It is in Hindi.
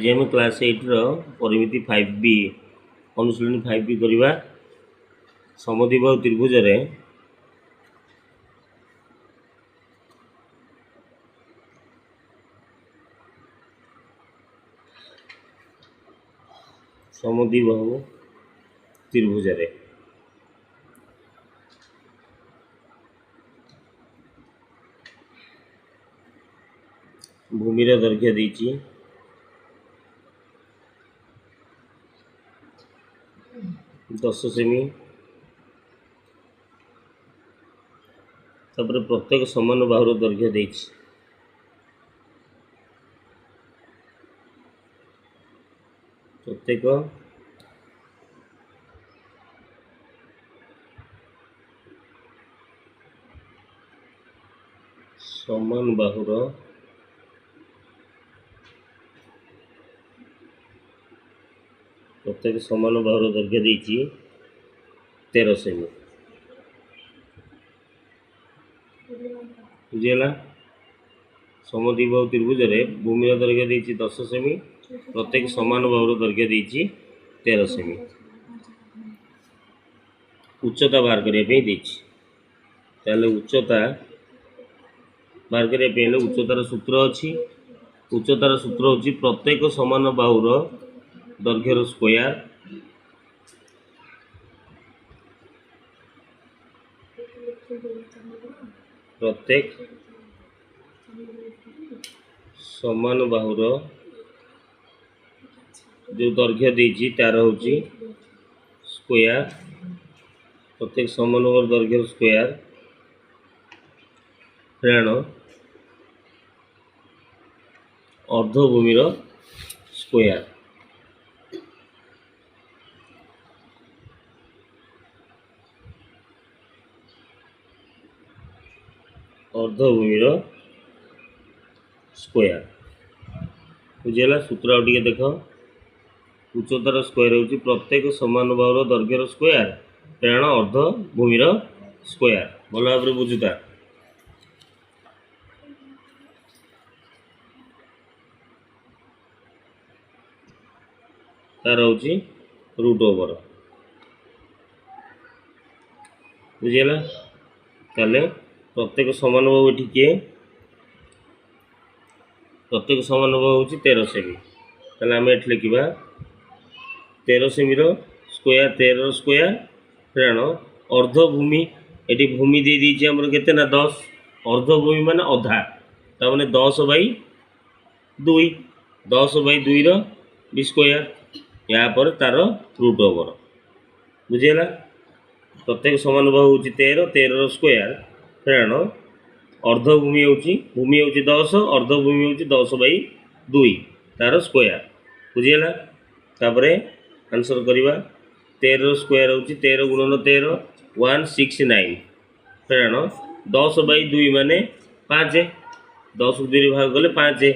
आज आम क्लास 8 परिमिति 5B अनुशीलनी 5B करवा समद्विबाहु त्रिभुज समद्विबाहु त्रिभुज भूमिर दैर्घ्य देछि 10 सेमी तापर प्रत्येक समान बाहुर दैर्घ्य देछि प्रत्येक समान बाहुर प्रत्येक समान बाहुर दैर्घ्य देछि 13 सेमी बुझीगला। समद्विबाहु त्रिभुज भूमिर दैर्घ्य देछि 10 सेमी प्रत्येक समान बाहुर दैर्घ्य देछि 13 सेमी उच्चता बाहर करने उच्चता बाहर करने उच्चतार सूत्र अच्छी उच्चतार सूत्र होची प्रत्येक समान बाहुर दैर्घ्यर स्क्वायर प्रत्येक समान बाहुर जो दैर्घ्य देछि तार होची स्क्वायर प्रत्येक समान बाहुर दैर्घ्यर स्क्वायर ऋण अर्धभूमिर स्क्वायर अर्धभूमिर स्क्वायर बुझेगा। सूत्र आउ टिके देख उच्चतार स्क्वायर होची प्रत्येक समान बाहुर दैर्घ्यर स्क्वायर ऋण अर्धभूमिर स्क्वायर भल भाव बुझुता। तार होची रूट ओवर बुझेगा। ताले प्रत्येक समान बाहु एठी किए प्रत्येक समान बाहु होची 13 सेमी ताले आम एठी लिखिबा 13 सेमी रो स्क्वायर 13 स्क्वायर ऋण अर्धभूमि एठी भूमि दे दीची हमर केते ना 10 अर्धभूमि माने अधा ता माने 10 बाई 2 10 बाई 2 रो स्क्वायर या पर तार रूट ओवर बुझीगला। प्रत्येक समान बाहु होची 13 13 रो स्क्वायर ऋण अर्धभूमि होची भूमि होची 10 अर्धभूमि होची 10 बाई 2 तार स्क्वायर बुझीगला। तापरे आंसर करिबा 13 स्क्वायर होची 13 गुणन 13 169 ऋण 10 बाई 2 माने 5 10 को 2 भाग गले 5